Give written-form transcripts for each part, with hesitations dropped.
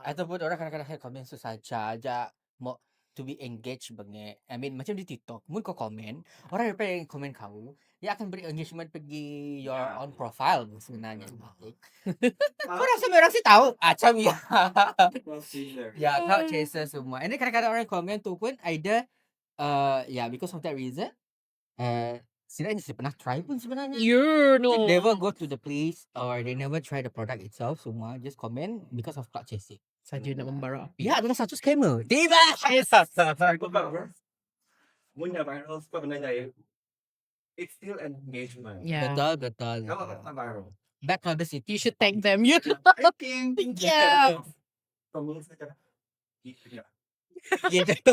Ataupun orang kadang-kadang head comment saja mau to be engaged banget. I mean macam di TikTok, mun kau komen, orang daripada yang komen kau, dia akan beri engagement pergi your own profile sebenarnya. Kau rasa orang sih tahu? Macam ya. Ya, crowd chaser semua. And then kadang-kadang orang komen tu pun either because of that reason, sila ni pernah try pun sebenarnya. They never go to the place or they never try the product itself. Semua just comment because of cloud chasing. Saja nak membara api. Ya, adalah satu scammer. Tiba. Punya viral sebab benda saya. It's still an engagement. Yeah. Betul. Kalau tak viral. Bad publicity. You should thank them. You. Thank you. Kamu saja. Gitu. Gitu.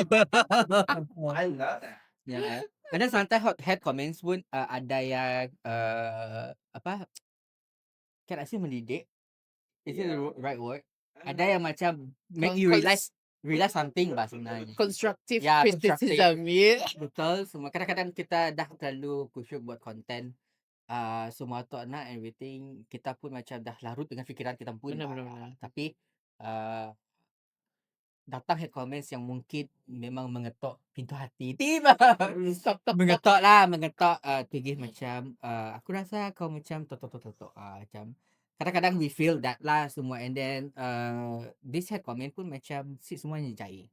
I love that. Ya. And then sometimes hot head comments pun ada yang apa? Can I say mendidik? Is it the right word? Ada yang macam make you realize something lah sebenarnya. Constructive Ya, criticism. Yeah. Betul. Semua kadang-kadang kita dah terlalu kusyuk buat konten. Semua tu nak everything. Kita pun macam dah larut dengan fikiran kita pun. Benar. Tapi datang head comments yang mungkin memang mengetok pintu hati. Tiba. Stop. Mengetok tinggi macam aku rasa kau macam totok. Macam kadang-kadang we feel that lah semua. And then this head comment pun macam semuanya jahit.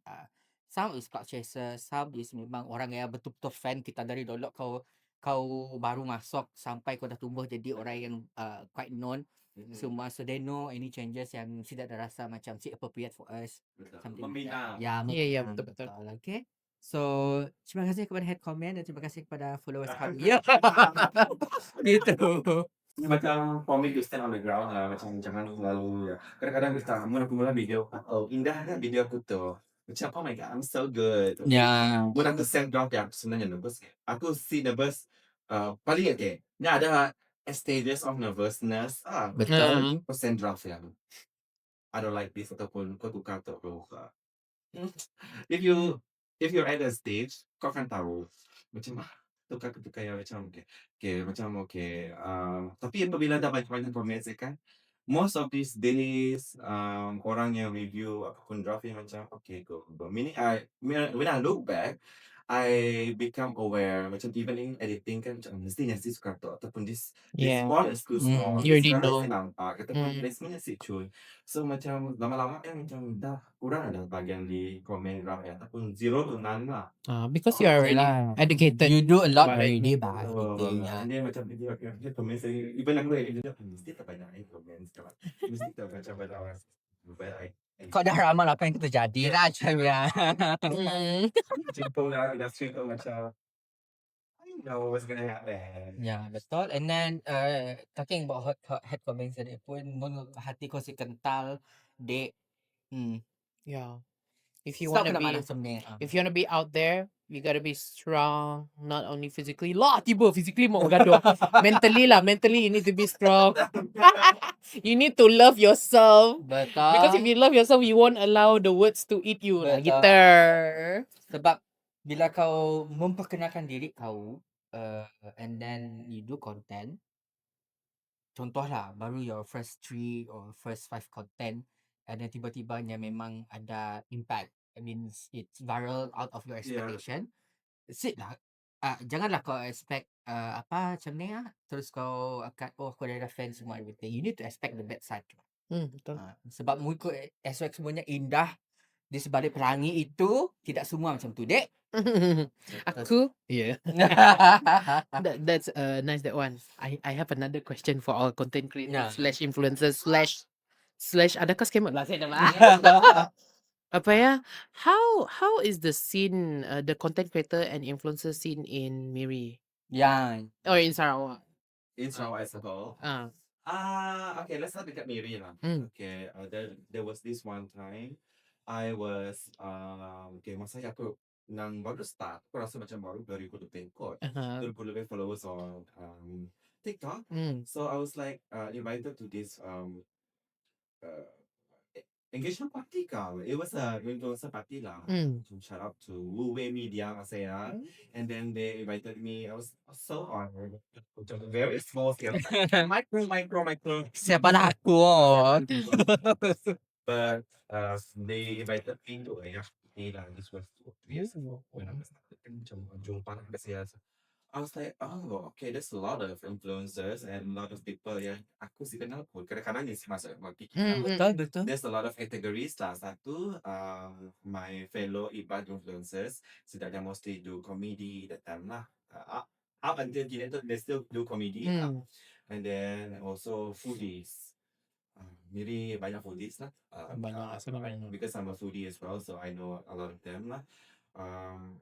Some is cloud chaser, some is memang orang yang betul-betul fan kita dari dulu kau baru masuk sampai kau dah tumbuh jadi orang yang quite known. Semua so they know any changes yang tidak ada rasa macam appropriate for us. Membina. Ya, Ya, betul. Okay. So, terima kasih kepada head comment dan terima kasih kepada followers kami. Ya. Gitu. Macam for me to stand on the ground lah. Macam jangan selalu ya. Kadang-kadang kita mula-mula video. Oh, indahnya video aku tu. Macam oh my god, I'm so good. Ya. Mula aku self doubt yang aku sebenarnya nervous. Aku nervous. Paling okay. Ni ada stages of nervousness. Betul. Percent draft yang I don't like this ataupun kau tukar atau kau if you're at a stage kau akan tahu macam tukar yang macam okay. Tapi apabila dah banyak comments kan most of these days orang yang review apapun draft yang macam okay go. Meaning when I look back I become aware macam even in editing kan macam mestinya si suka tu ataupun this font is too small. You already know. Nampak ataupun placementnya si cuy. So macam lama-lama kan macam dah kurang ada bagian di komen draft ya ataupun 0 to none lah. Because you are already educated. You do a lot But- already ba. And then macam dia komen saya even aku edit dia mesti tak banyak komen sekarang. Mesti tak macam banyak orang. But Kau dah ramal apa yang terjadi lah macam ya. Simple lah industri tu macam I know what's gonna happen. Ya, betul. And then talking about head comments tadi pun hati kau si kental dek. Yeah. If you Stop want to kena be marah sebenarnya. If you want to be out there, you gotta be strong, not only physically. Lah tiba physically mau gaduh. Mentally you need to be strong. You need to love yourself. Betul. Because if you love yourself, you won't allow the words to eat you. Lah Betul. gitu. Sebab bila kau memperkenalkan diri kau and then you do content, contohlah baru your first 3 or first 5 content and then tiba-tibanya memang ada impact. I mean it's viral out of your expectation. Sit lah. Janganlah kau expect macam ni terus kau akan aku ada fans semua everything. You need to expect the bad side. Betul. Sebab mu ikut expect semuanya indah di sebalik pelangi itu tidak semua macam tu, dek. Aku, yeah. That's nice that one. I have another question for all content creators Yeah. / influencers / adakah scammer lah saya dah lah. Apa ya? How is the scene, the content creator and influencer scene in Miri Ya. or in Sarawak? In Sarawak as a whole. Okay, let's start dekat Miri lah. Okay, there was this one time I was okay, masa aku nang baru start, aku rasa macam baru 2020 kot. 20 lebih followers on TikTok. So I was like invited to this engagement party kau. It was a influencer party lah. Shout out to Wu Wei Media Masaya. And then they invited me. I was so honored. Very small scale. Micro. Siapa lah aku? But they invited me to this was 2 years ago Oh. when I started kan macam jumpa lah kat sial. I was like, oh, okay, there's a lot of influencers and a lot of people yang aku sih kenal pun. Kadang-kadang ni sih masuk kita. Betul, betul. There's a lot of categories lah. Satu, my fellow Iban influencers, sedangkan mostly do comedy that time lah. Up until gini tu, they still do comedy. And then also foodies. Maybe banyak foodies lah. Banyak, sebenarnya. Because I'm a foodie as well, so I know a lot of them lah.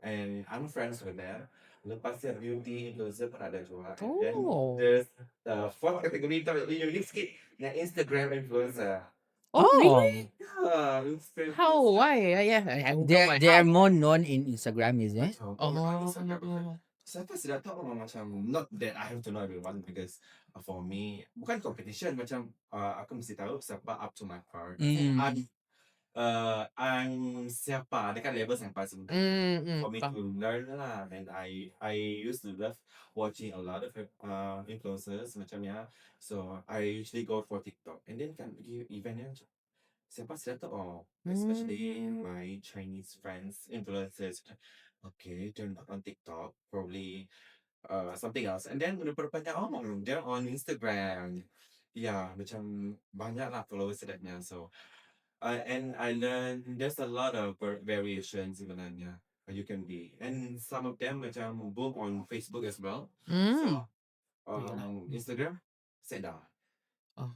And I'm friends with them. Lepas yang beauty influencer pun ada juga. And then Oh. there's the fourth category tu unique sikit. Yang Instagram influencer. Oh, really? Yeah, Instagram How? influencer. Why? Yeah, I don't know They are how. more known in Instagram, is it? Macam, Oh. Instagram. Siapa sudah tahu macam not that I have to know everyone because for me bukan competition macam aku mesti tahu siapa up to my part. Mm. I'm siapa dekat level sampai sebentar. For me to learn lah, and I used to love watching a lot of influencers macam ya. So I usually go for TikTok and then kan pergi event yang macam, siapa sudah tahu especially my Chinese friends influencers. Okay, they're not on TikTok, probably something else. And then rupanya they're on Instagram. Yeah, macam banyak lah followers sedapnya. So and I learned there's a lot of variations sebenarnya you can be, and some of them macam boom on Facebook as well. So Instagram sedar.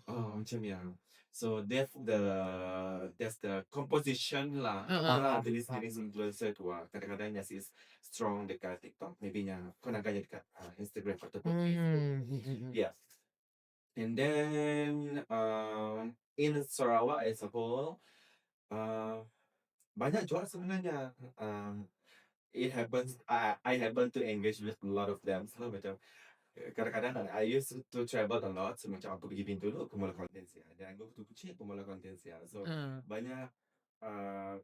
Macam yang so that's the composition lah. Jenis influencer tu lah. Kadang-kadang yang is strong dekat TikTok, maybe yang kadang-kadang dekat Instagram ataupun Facebook. Yeah. And then in Sarawak as a whole, banyak juga sebenarnya. It happens. I happen to engage with a lot of them. So macam kadang-kadang I used to travel a lot. So macam aku pergi Bintulu, aku mula konten siya. Dan aku tu Kuching, aku mula konten siya. So banyak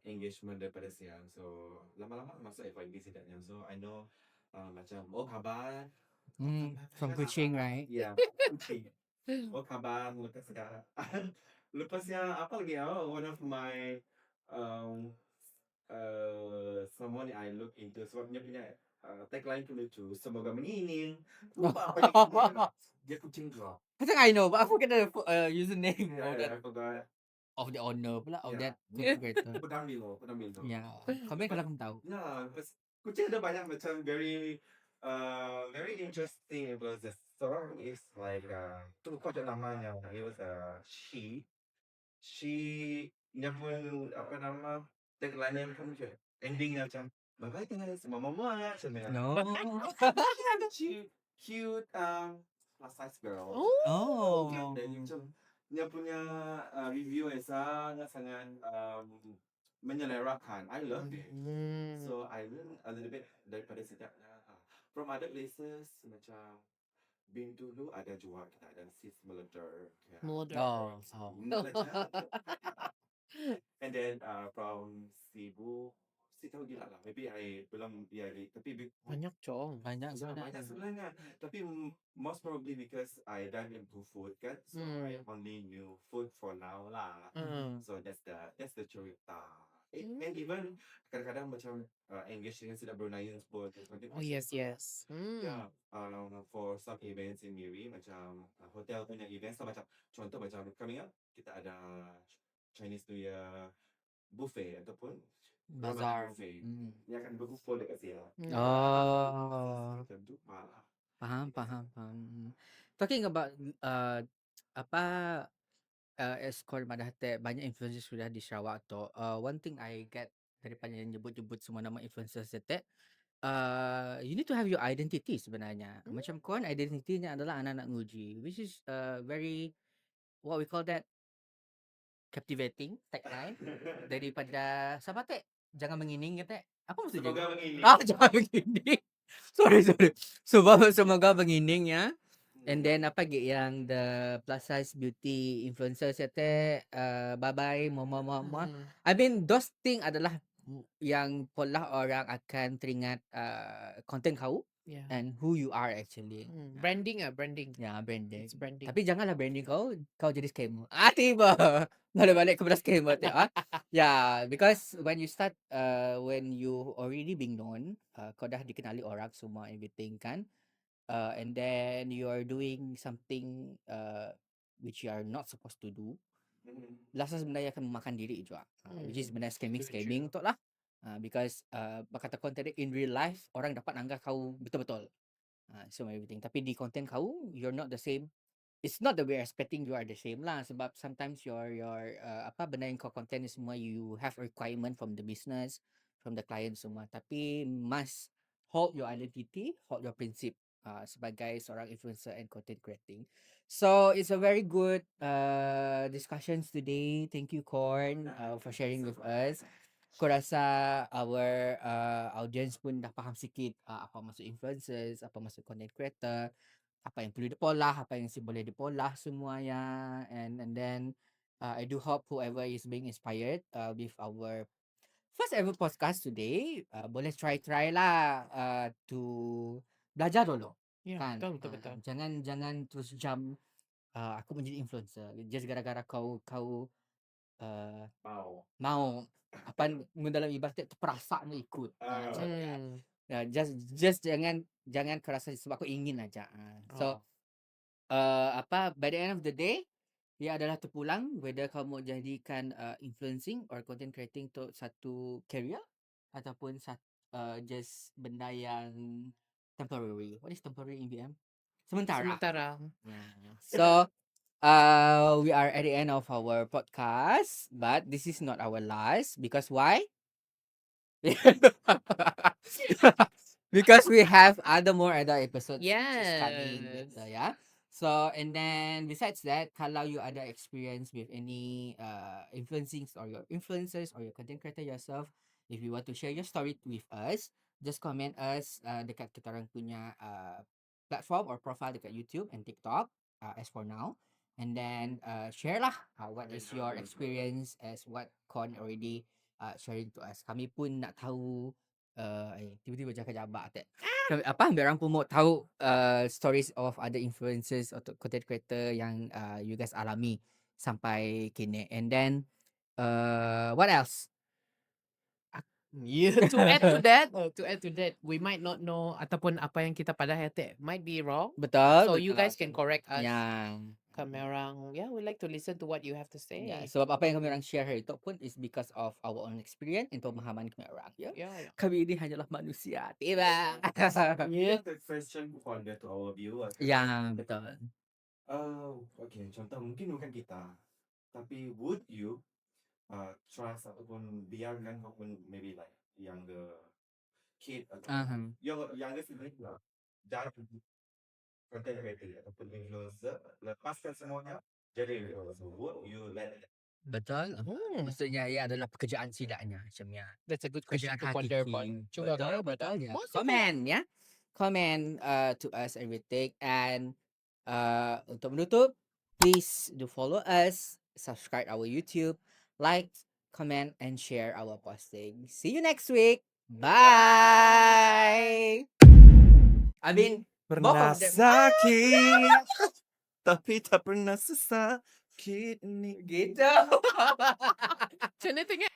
engagement daripada siya. So lama-lama masuk FYP setidaknya. So I know macam khabar. From Kuching, right? Yeah, Kuching. Khabar lepas sekarang. Lepas yang apa lagi? One of my someone I look into sebab dia punya tagline tu lucu, semoga menyining. Lupa apa dia kucing juga. I think I know, but I forget the username I forgot. of the owner pula of Yeah. that creator. Pedang Milo. Yeah, komen kalau kamu tahu. Yeah, kucing ada banyak macam very interesting influences. Seorang is like tu lupa je namanya. It was she dia pun apa nama tagline yang pun je endingnya macam bye bye guys mama macam ni. No. Cute plus size girl. Oh. Dan macam dia punya review sangat menyelerakan. I love it. So I learn a little bit daripada sedapnya. From other places macam Bintulu ada juga, kita ada Sis Meleter. Oh. And then from Cebu, si tahu gila lah. Maybe I belum tapi Banyak cong. Banyak sebenarnya. Tapi most probably because I dive into food kan, so I only knew food for now lah. So that's the cerita. And even kadang-kadang macam engage dengan Sedap Brunei pun. Oh yes. Yeah, for some events in Miri macam hotel punya events lah, macam contoh macam coming up kita ada Chinese New Year buffet ataupun Bazaar. Ramadan buffet. Yang akan berkumpul dekat sini. Oh. Macam tu. Faham. Talking about escort Madahte, banyak influencers sudah di Sarawak tu. One thing I get daripada yang nyebut-nyebut semua nama influencers itu, you need to have your identity sebenarnya. Macam korang identitinya adalah anak-anak nguji, which is very, what we call that, captivating tagline daripada siapa teh? Jangan mengining kata. Apa maksudnya? Semoga mengining. Jangan mengining. Sorry. Semoga mengining ya. And then apa lagi yang the plus size beauty influencers teh bye mama. I mean those thing adalah yang pola orang akan teringat konten kau Yeah. and who you are actually. Branding branding. Ya, branding. It's branding. Tapi janganlah branding kau jadi scammer. Tiba. Balik-balik kepada scammer tu. Yeah, because when you start, when you already being known, kau dah dikenali orang semua, everything kan. And then you are doing something which you are not supposed to do. Last sebenarnya akan memakan diri juga. Which is sebenarnya scamming tu lah. Because kata konten in real life, orang dapat anggap kau betul-betul. So everything. Tapi di content kau, you're not the same. It's not that we're expecting you are the same lah. Sebab sometimes your apa benda yang kau content ni semua, you have a requirement from the business, from the client semua. Tapi must hold your identity, hold your principle sebagai seorang influencer and content creating. So it's a very good discussions today. Thank you Korn for sharing with us. Aku rasa our audience pun dah faham sikit apa maksud influencers, apa maksud content creator, apa yang perlu dipolah, apa yang boleh dipolah semuanya. And then I do hope whoever is being inspired with our first ever podcast today, boleh try lah to belajar dulu. Yeah, Kan? betul. Jangan terus jump aku menjadi influencer just gara-gara kau mau apa dalam ibarat terperasa nak ikut. Macam tu. Just jangan kerasa sebab aku ingin aja. So apa by the end of the day dia adalah terpulang whether kau mau jadikan influencing or content creating tu satu career ataupun just benda yang temporary. What is temporary in VM? Sementara. So we are at the end of our podcast, but this is not our last because why? Because we have more episodes coming. Yes. Yeah. So and then besides that, kalau you ada experience with any influencing or your influencers or your content creator yourself, if you want to share your story with us, just comment us dekat kita orang punya platform or profile dekat YouTube and TikTok as for now. And then share lah what is your experience as what Con already sharing to us. Kami pun nak tahu tiba-tiba jabak tak. Apa ambil orang pun mau tahu stories of other influencers atau content creator yang you guys alami sampai kini. And then what else? Yeah, to add to that, we might not know ataupun apa yang kita pada hati might be wrong. Betul. So you guys can correct us. Yeah. Kami orang, we like to listen to what you have to say. Yeah, sebab apa yang kami orang share hari itu pun is because of our own experience and pemahaman kami orang. Yeah. Kami ini hanyalah manusia, tiba. The question convey to our viewers. Ya, betul. Okay, contoh mungkin bukan kita, tapi would you trust ataupun biarkan ataupun maybe like younger kid ataupun younger sibling lah, jadi content creator ataupun influencer, lepaskan semuanya jadi influencer, would you let it? Betul. Maksudnya ia adalah pekerjaan tidaknya macamnya. That's a good question Pekerjaan to ponder upon. Betul ya. Comment ya. Comment to us everything. And untuk menutup, please do follow us, subscribe our YouTube, like, comment, and share our posting. See you next week. Bye. I mean, Pernah sakit, tapi tak pernah sesakit ini. gitu. Macam mana tengok?